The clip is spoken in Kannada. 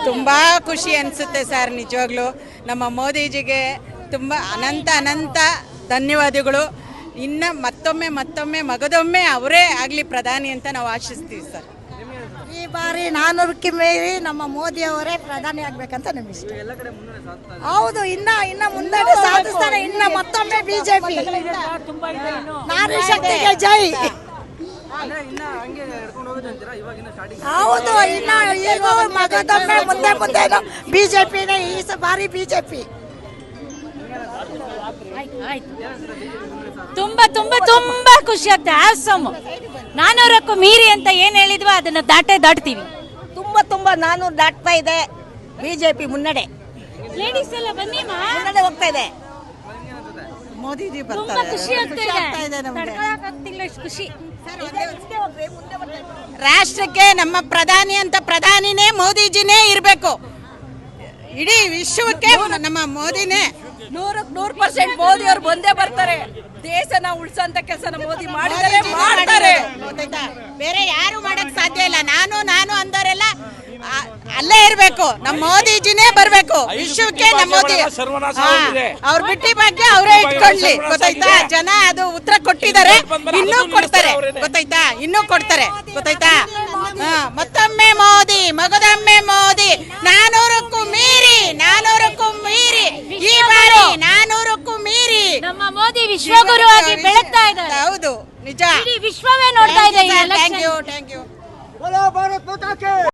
ತುಂಬ ಖುಷಿ ಅನಿಸುತ್ತೆ ಸರ್. ನಿಜವಾಗ್ಲೂ ನಮ್ಮ ಮೋದಿಜಿಗೆ ತುಂಬ ಅನಂತ ಧನ್ಯವಾದಗಳು. ಇನ್ನು ಮತ್ತೊಮ್ಮೆ ಮಗದೊಮ್ಮೆ ಅವರೇ ಆಗಲಿ ಪ್ರಧಾನಿ ಅಂತ ನಾವು ಆಶಿಸ್ತೀವಿ ಸರ್. ಈ ಬಾರಿ 400ಕ್ಕೆ ಮೀರಿ ನಮ್ಮ ಮೋದಿ ಅವರೇ ಪ್ರಧಾನಿ ಆಗ್ಬೇಕಂತ ನಮ್ಗೆ ಇಷ್ಟ. ಹೌದು, ಇನ್ನ ಮುಂದೆ ಸಾಧಿಸ್ತಾರೆ. ಇನ್ನ ಮತ್ತೊಮ್ಮೆ ಬಿಜೆಪಿ. ನಾರಿ ಶಕ್ತಿಗೆ ಜೈ. ಹೌದು, ಈಗ ಮಗದೊಮ್ಮೆ ಮುಂದೆ ಬಿಜೆಪಿನೇ. ಈ ಬಾರಿ ಬಿಜೆಪಿ. ತುಂಬಾ ಖುಷಿ ಆಗ್ತದೆ. ಆಸಮ್ 400ಕ್ಕೂ ಮೀರಿ ಅಂತ ಏನ್ ಹೇಳಿದ್ವಿ ಅದನ್ನ ದಾಟ್ತೀವಿ. ತುಂಬಾ 400 ದಾಟ್ತಾ ಇದೆ. ಬಿಜೆಪಿ ಮುನ್ನಡೆ. ಲೇಡೀಸ್ ಎಲ್ಲ ಬನ್ನಿ ಮುನ್ನಡೆ ಹೋಗ್ತಾ ಇದೆ. ಮೋದಿಜಿ ತುಂಬಾ ಖುಷಿ ಆಗ್ತಾ ಇದೆ. ಖುಷಿ. ರಾಷ್ಟ್ರಕ್ಕೆ ನಮ್ಮ ಪ್ರಧಾನಿ ಅಂತ ಪ್ರಧಾನಿನೇ ಮೋದಿಜಿನೇ ಇರಬೇಕು. ಇಡೀ ವಿಶ್ವಕ್ಕೆ ನಮ್ಮ ಮೋದಿನೇ. 100% ಮೋದಿ ಅವರು ಬಂದೇ ಬರ್ತಾರೆ. ದೇಶನ ಉಳಿಸೋಂತ ಕೆಲಸನ ಮೋದಿ ಮಾಡ್ತಾರೆ. ಬೇರೆ ಯಾರು ಮಾಡಕ್ ಸಾಧ್ಯ ಇಲ್ಲ. ನಾನು ಅಂದವರೆಲ್ಲ ಅಲ್ಲೇ ಇರ್ಬೇಕು. ನಮ್ಮ ಮೋದಿಜಿನೇ ಬರ್ಬೇಕು ವಿಶ್ವಕ್ಕೆ. ನಮ್ಮ ಮೋದಿ ಅವ್ರ ಬಿಟ್ಟಿ ಬಗ್ಗೆ ಅವರೇ ಇಟ್ಕೊಳ್ಳಿ. ಗೊತ್ತಾಯ್ತಾ? ಜನ ಅದು ಉತ್ತರ ಕೊಟ್ಟಿದ್ದಾರೆ, ಇನ್ನೂ ಕೊಡ್ತಾರೆ. ಗೊತ್ತಾಯ್ತಾ? ಇನ್ನೂ ಕೊಡ್ತಾರೆ. ಗೊತ್ತಾಯ್ತಾ? ಮತ್ತೊಮ್ಮೆ ಮೋದಿ, ಮಗದೊಮ್ಮೆ ಮೋದಿ. 400ಕ್ಕೂ ಮೀರಿ ಈ ಬಾರಿ 400ಕ್ಕೂ ಮೀರಿ ನಮ್ಮ ಮೋದಿ ವಿಶ್ವಗುರು ಆಗಿ ಬೆಳಗ್ತಾ ಇದ್ದಾರೆ. ಹೌದು, ನಿಜ. ವಿಶ್ವವೇ ನೋಡ್ತಾ ಇದೆ. Thank you.